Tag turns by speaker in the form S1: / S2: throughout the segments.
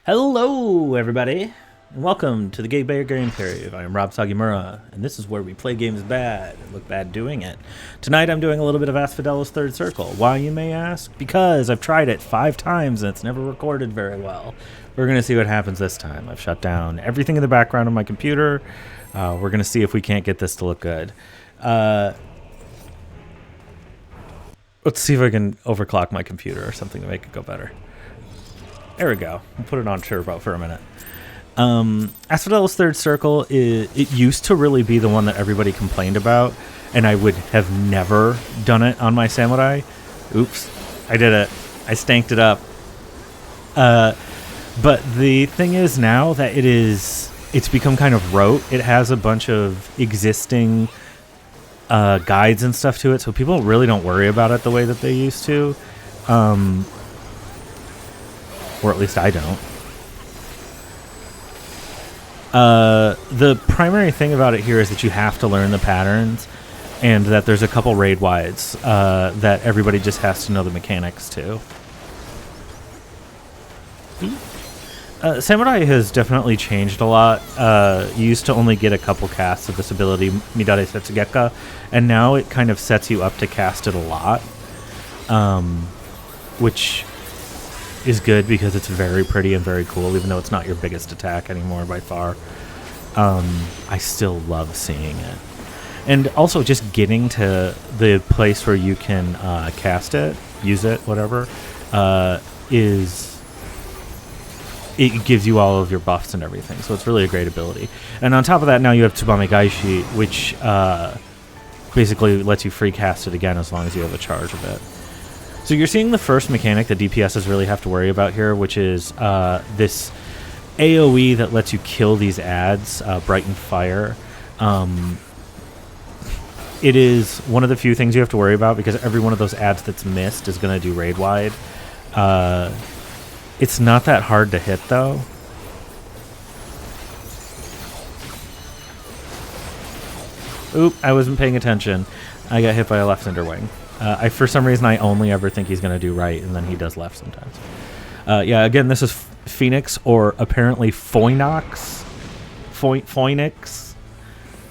S1: Hello, everybody, and welcome to the Gay Bear Game Cave. I am Rob Sagimura, and this is where we play games bad and look bad doing it. Tonight I'm doing a little bit of Asphodelos Third Circle. Why, you may ask? Because I've tried it 5 times and it's never recorded very well. We're going to see what happens this time. I've shut down everything in the background on my computer. We're going to see if we can't get this to look good. Let's see if I can overclock my computer or something to make it go better. There we go. I'll put it on turbo for a minute. Asphodelos Third Circle, it used to really be the one that everybody complained about, and I would have never done it on my Samurai. Oops. I did it. I stanked it up. But the thing is now that it's become kind of rote. It has a bunch of existing guides and stuff to it, so people really don't worry about it the way that they used to. Or at least I don't. The primary thing about it here is that you have to learn the patterns, and that there's a couple raid wides that everybody just has to know the mechanics to. Samurai has definitely changed a lot. You used to only get a couple casts of this ability, Midare Setsugeka, and now it kind of sets you up to cast it a lot, which is good because it's very pretty and very cool, even though it's not your biggest attack anymore by far. I still love seeing it. And also just getting to the place where you can cast it, use it, whatever, it gives you all of your buffs and everything, so it's really a great ability. And on top of that, now you have Tsubame Gaishi, which basically lets you free cast it again as long as you have a charge of it. So you're seeing the first mechanic that DPSs really have to worry about here, which is this AoE that lets you kill these ads, Brighten Fire. It is one of the few things you have to worry about because every one of those ads that's missed is going to do raid wide. It's not that hard to hit, though. Oop, I wasn't paying attention. I got hit by a left underwing. For some reason, I only ever think he's going to do right, and then he does left sometimes. Yeah, again, this is Phoenix, or apparently Phewoieonoxxxix. Phewoieonoxxxix.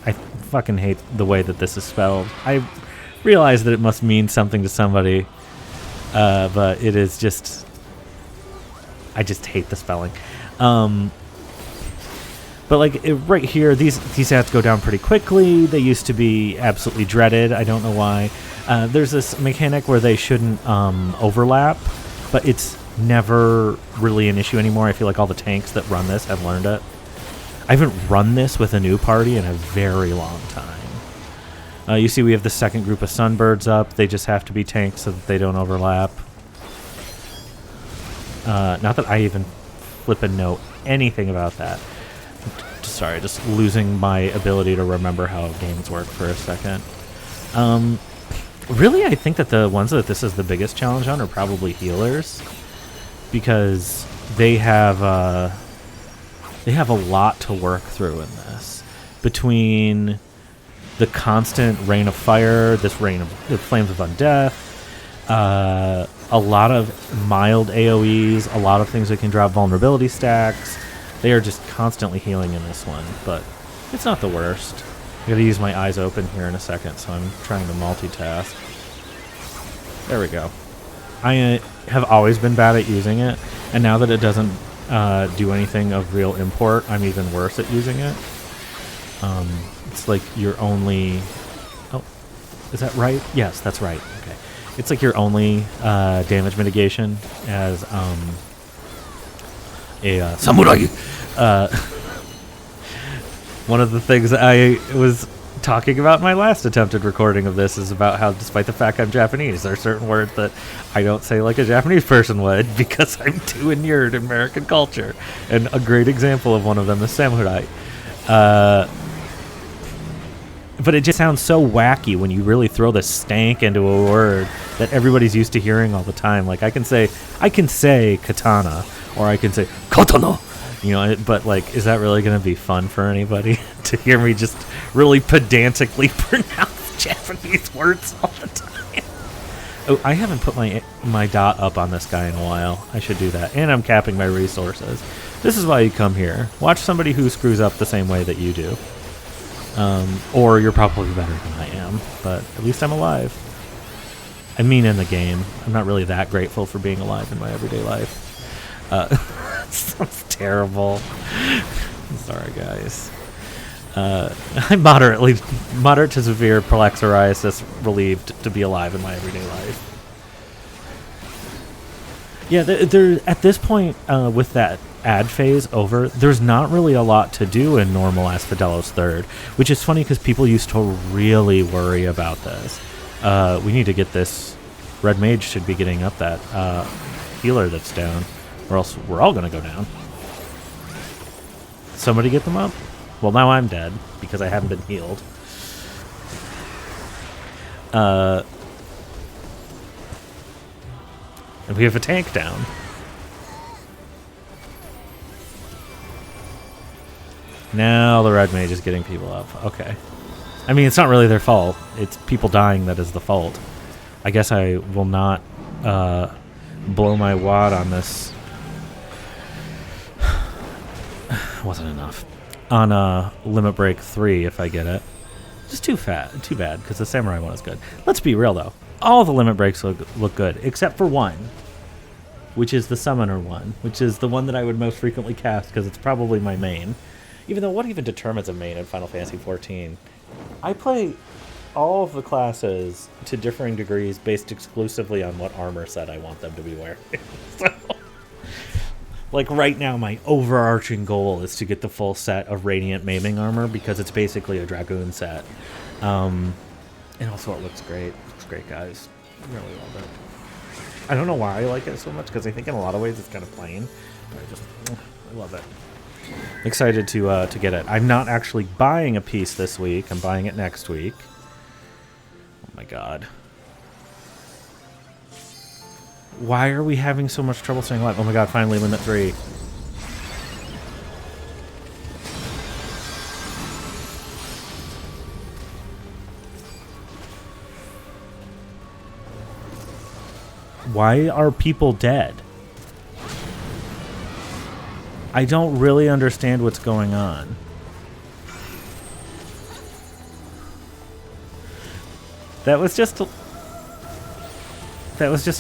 S1: I fucking hate the way that this is spelled. I realize that it must mean something to somebody, but it is just... I just hate the spelling. But like right here, these ads go down pretty quickly. They used to be absolutely dreaded. I don't know why. There's this mechanic where they shouldn't overlap, but it's never really an issue anymore. I feel like all the tanks that run this have learned it. I haven't run this with a new party in a very long time. You see we have the second group of Sunbirds up. They just have to be tanks so that they don't overlap. Not that I even flippin' know anything about that. Sorry, just losing my ability to remember how games work for a second. Really, I think that the ones that this is the biggest challenge on are probably healers, because they have a lot to work through in this. Between the constant rain of fire, this rain of the flames of undeath, a lot of mild AoEs, a lot of things that can drop vulnerability stacks. They are just constantly healing in this one, but it's not the worst. I gotta use my eyes open here in a second, so I'm trying to multitask. There we go. I have always been bad at using it, and now that it doesn't do anything of real import, I'm even worse at using it. It's like your only... Oh, is that right? Yes, that's right. Okay. It's like your only damage mitigation as a samurai. One of the things that I was talking about in my last attempted recording of this is about how, despite the fact I'm Japanese, there are certain words that I don't say like a Japanese person would because I'm too inured in American culture. And a great example of one of them is samurai. But it just sounds so wacky when you really throw the stank into a word that everybody's used to hearing all the time. Like I can say katana, or I can say katana, you know, but like, is that really going to be fun for anybody to hear me just really pedantically pronounce Japanese words all the time? Oh, I haven't put my dot up on this guy in a while. I should do that. And I'm capping my resources. This is why you come here. Watch somebody who screws up the same way that you do. Or you're probably better than I am. But at least I'm alive. I mean in the game. I'm not really that grateful for being alive in my everyday life. Sounds terrible. I'm sorry, guys. I'm moderate to severe psoriasis relieved to be alive in my everyday life. Yeah, there at this point, with that ad phase over, there's not really a lot to do in normal Asphodelos Third, which is funny because people used to really worry about this. We need to get this. Red Mage should be getting up that healer that's down, or else we're all going to go down. Somebody get them up? Well, now I'm dead because I haven't been healed. And we have a tank down. Now the Red Mage is getting people up. Okay. I mean, it's not really their fault. It's people dying that is the fault. I guess I will not blow my wad on this. Wasn't enough. On Limit Break 3 if I get it. Just too bad, because the Samurai one is good. Let's be real, though. All the Limit Breaks look good, except for one, which is the Summoner one, which is the one that I would most frequently cast, because it's probably my main. Even though, what even determines a main in Final Fantasy XIV? I play all of the classes to differing degrees based exclusively on what armor set I want them to be wearing. So, like right now, my overarching goal is to get the full set of Radiant Maiming armor because it's basically a Dragoon set. And also it looks great. It looks great, guys. I really love it. I don't know why I like it so much because I think in a lot of ways it's kind of plain. But I love it. Excited to get it. I'm not actually buying a piece this week. I'm buying it next week. Oh my god. Why are we having so much trouble staying alive? Oh my god, finally Limit 3. Why are people dead? I don't really understand what's going on. That was just a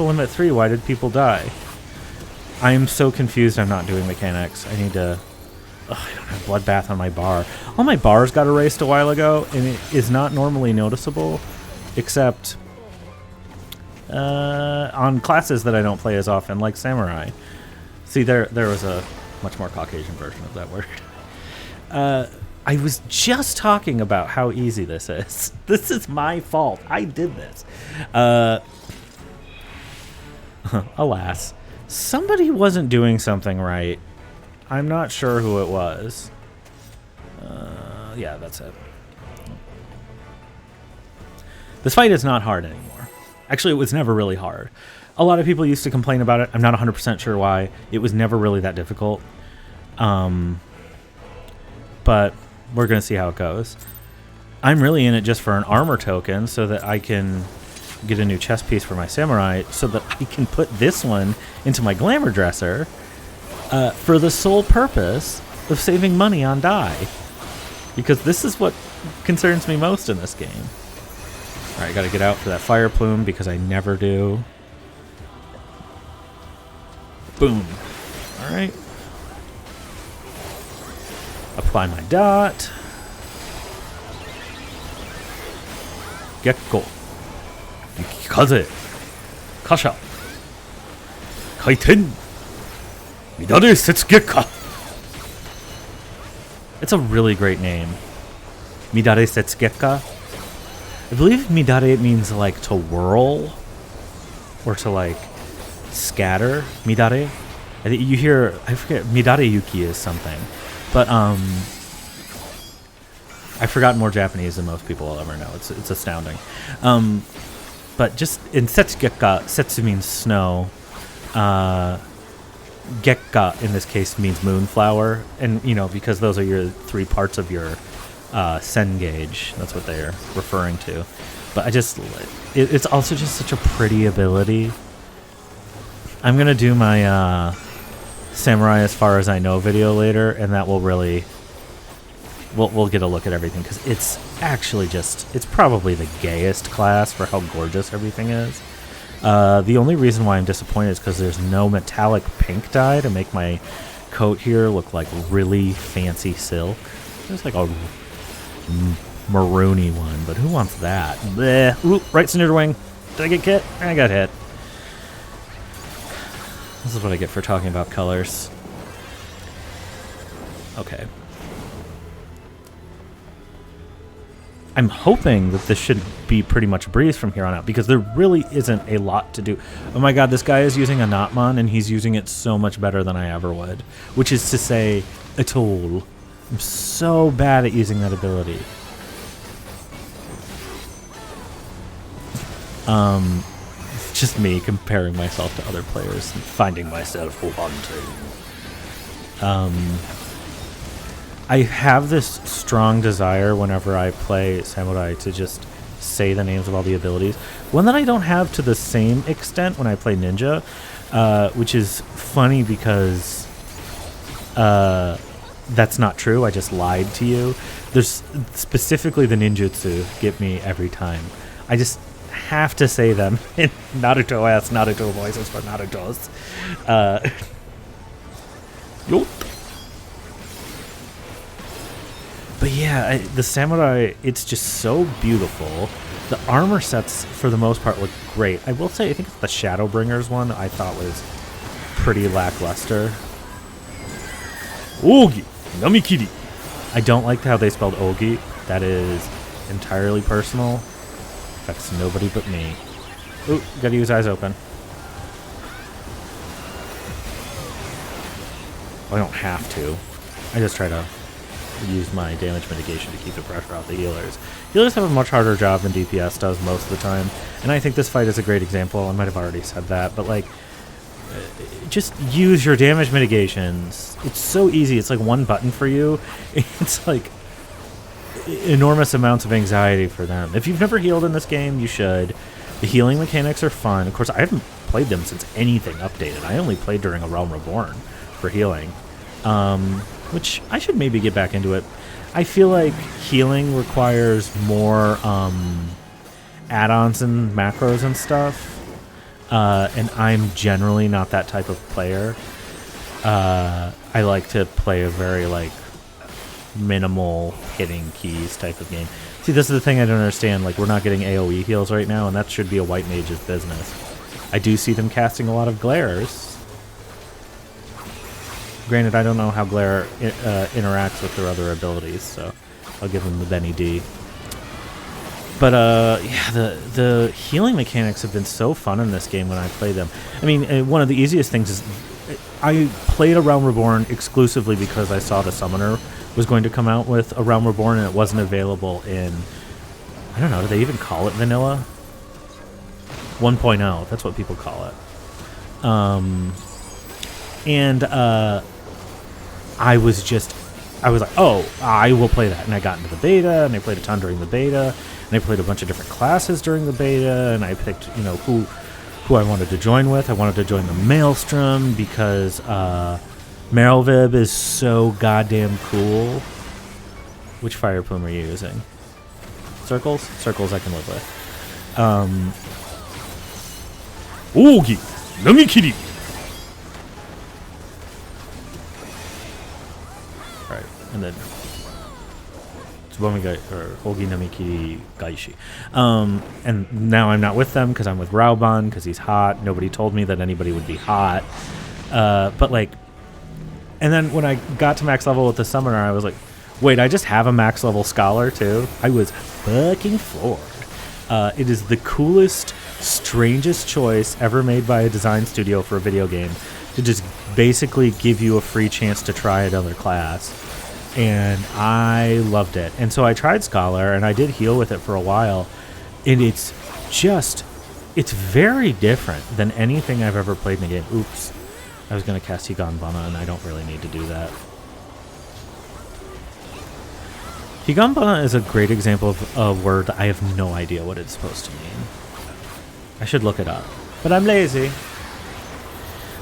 S1: Limit 3. Why did people die? I am so confused I'm not doing mechanics. I need to... Ugh, I don't have Bloodbath on my bar. All my bars got erased a while ago, and it is not normally noticeable, except on classes that I don't play as often, like Samurai. See, there was a much more Caucasian version of that word. I was just talking about how easy this is. This is my fault. I did this. Alas, somebody wasn't doing something right. I'm not sure who it was. Yeah, that's it. This fight is not hard anymore. Actually, it was never really hard. A lot of people used to complain about it. I'm not 100% sure why. It was never really that difficult. But we're going to see how it goes. I'm really in it just for an armor token so that I can get a new chest piece for my Samurai so that I can put this one into my Glamour Dresser for the sole purpose of saving money on dye. Because this is what concerns me most in this game. Alright, gotta get out for that Fire Plume because I never do. Boom. Alright. Apply my dot. Gekko. Yukikaze. Kasha. Kaiten. Midare Setsugekka. It's a really great name. Midare Setsugekka. I believe Midare means like to whirl or to like scatter. Midare. I think you hear, I forget, Midare Yuki is something. But I've forgotten more Japanese than most people will ever know. It's astounding. But just in Setsugekka, Setsu means snow. Gekka in this case means moonflower, and you know, because those are your three parts of your sen gauge. That's what they're referring to. But it's also just such a pretty ability. I'm going to do my Samurai as far as I know video later, and that will really... We'll get a look at everything, because it's actually it's probably the gayest class for how gorgeous everything is. The only reason why I'm disappointed is because there's no metallic pink dye to make my coat here look like really fancy silk. There's like a maroony one, but who wants that? Bleh. Ooh, right center wing. Did I get hit? I got hit. This is what I get for talking about colors. Okay. I'm hoping that this should be pretty much a breeze from here on out, because there really isn't a lot to do. Oh my god, this guy is using a Notmon, and he's using it so much better than I ever would. Which is to say, a tool. I'm so bad at using that ability. It's just me comparing myself to other players and finding myself wanting. I have this strong desire whenever I play Samurai to just say the names of all the abilities. One that I don't have to the same extent when I play Ninja, which is funny because that's not true. I just lied to you. There's specifically the ninjutsu get me every time. I just have to say them in Naruto-esque Naruto voices for Naruto's. Yup. But yeah, the Samurai, it's just so beautiful. The armor sets, for the most part, look great. I will say, I think the Shadowbringers one I thought was pretty lackluster. Ogi! Namikiri! I don't like how they spelled Ogi. That is entirely personal. Affects nobody but me. Ooh, gotta use eyes open. Well, I don't have to. I just try to use my damage mitigation to keep the pressure off the healers. Healers have a much harder job than DPS does most of the time, and I think this fight is a great example. I might have already said that, but like, just use your damage mitigations. It's so easy. It's like one button for you. It's like enormous amounts of anxiety for them. If you've never healed in this game, you should. The healing mechanics are fun. Of course, I haven't played them since anything updated. I only played during A Realm Reborn for healing. Which I should maybe get back into it. I feel like healing requires more add-ons and macros and stuff, and I'm generally not that type of player. I like to play a very like minimal hitting keys type of game. See, this is the thing I don't understand. Like, we're not getting AoE heals right now, and that should be a white mage's business. I do see them casting a lot of glares. Granted, I don't know how Glare interacts with their other abilities, so I'll give them the Benny D. But yeah, the healing mechanics have been so fun in this game when I play them. I mean, one of the easiest things is I played A Realm Reborn exclusively because I saw the Summoner was going to come out with A Realm Reborn, and it wasn't available in, I don't know, do they even call it vanilla? 1.0, that's what people call it. I was like, oh, I will play that. And I got into the beta, and I played a ton during the beta, and I played a bunch of different classes during the beta, and I picked, you know, who I wanted to join with. I wanted to join the Maelstrom because Merylvib is so goddamn cool. Which fire plume are you using? Circles? Circles I can live with. Ogi! Namikiri! Alright, and then Tsubomi or Ogi Namikiri Gaishi. And now I'm not with them because I'm with Raoban because he's hot. Nobody told me that anybody would be hot. But like, and then when I got to max level with the Summoner, I was like, wait, I just have a max level Scholar too? I was fucking floored. It is the coolest, strangest choice ever made by a design studio for a video game to just basically give you a free chance to try another class. And I loved it. And so I tried Scholar, and I did heal with it for a while. And it's very different than anything I've ever played in a game. Oops. I was going to cast Higanbana, and I don't really need to do that. Higanbana is a great example of a word I have no idea what it's supposed to mean. I should look it up, but I'm lazy.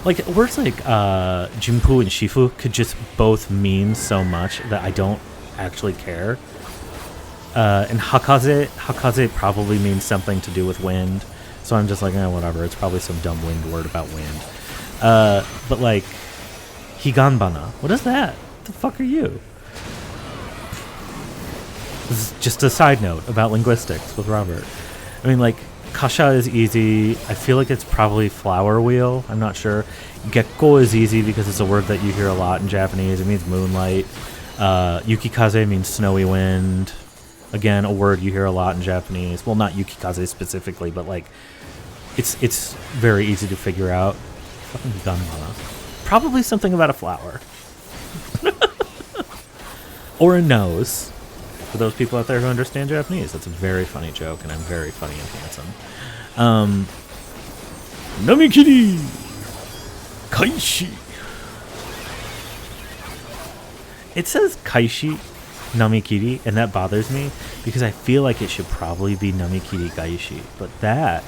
S1: Like, words like Jinpu and Shifu could just both mean so much that I don't actually care. And Hakaze probably means something to do with wind. So I'm just like, whatever. It's probably some dumb wind word about wind. But like, Higanbana. What is that? What the fuck are you? This is just a side note about linguistics with Robert. I mean, like, Kasha is easy. I feel like it's probably flower wheel. I'm not sure. Gekko is easy because it's a word that you hear a lot in Japanese. It means moonlight. Yukikaze means snowy wind. Again, a word you hear a lot in Japanese. Well, not yukikaze specifically, but like, it's very easy to figure out. Fucking Higanbana. Probably something about a flower. Or a nose. For those people out there who understand Japanese, that's a very funny joke, and I'm very funny and handsome. Namikiri Kaishi. It says Kaishi Namikiri, and that bothers me because I feel like it should probably be Namikiri Gaishi, but that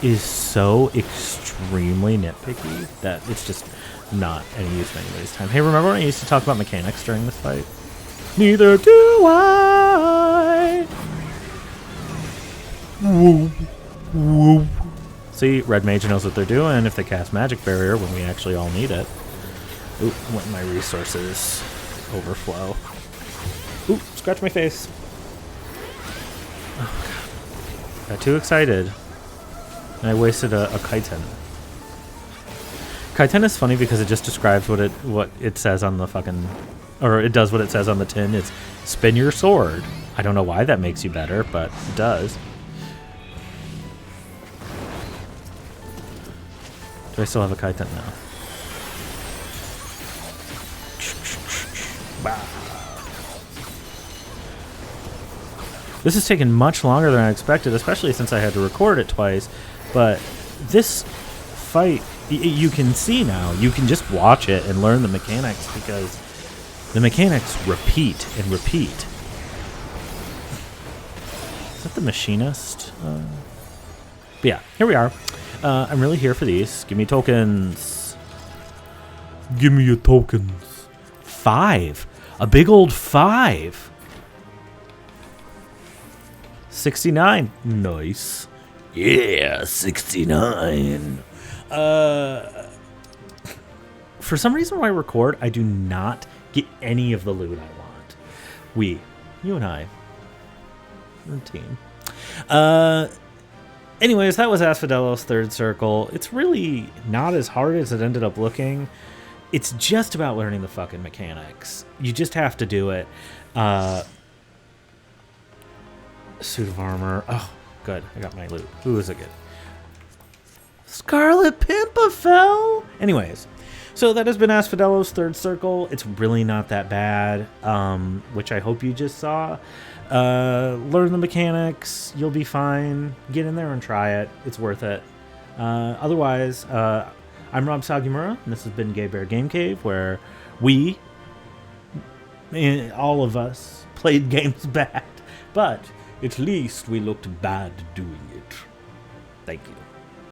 S1: is so extremely nitpicky that it's just not any use of anybody's time. Hey, remember when I used to talk about mechanics during this fight? Neither do I. Woo. Woo. See, Red Mage knows what they're doing if they cast Magic Barrier when we actually all need it. Oop, let my resources overflow. Oop, scratch my face. Oh, God. Got too excited. And I wasted a Kaiten. Kaiten is funny because it just describes what it says on the fucking... Or it does what it says on the tin. It's spin your sword. I don't know why that makes you better, but it does. Do I still have a Kaiten now? This has taken much longer than I expected, especially since I had to record it twice. But this fight, you can see now. You can just watch it and learn the mechanics because the mechanics repeat and repeat. Is that the machinist? But yeah, here we are. I'm really here for these. Give me tokens. Give me your tokens. 5. A big old 5. 69. Nice. Yeah, 69. For some reason when I record, I do not get any of the loot I want. You and I. We're a team. Anyways, that was Asphodelos Third Circle. It's really not as hard as it ended up looking. It's just about learning the fucking mechanics. You just have to do it. Suit of armor. Oh, good. I got my loot. Who is it good? Scarlet Pimpafell! Anyways, so that has been Asphodelos Third Circle. It's really not that bad, which I hope you just saw. Learn the mechanics. You'll be fine. Get in there and try it. It's worth it. Otherwise, I'm Rob Sagimura, and this has been Gay Bear Game Cave, where we, all of us, played games bad. But at least we looked bad doing it. Thank you.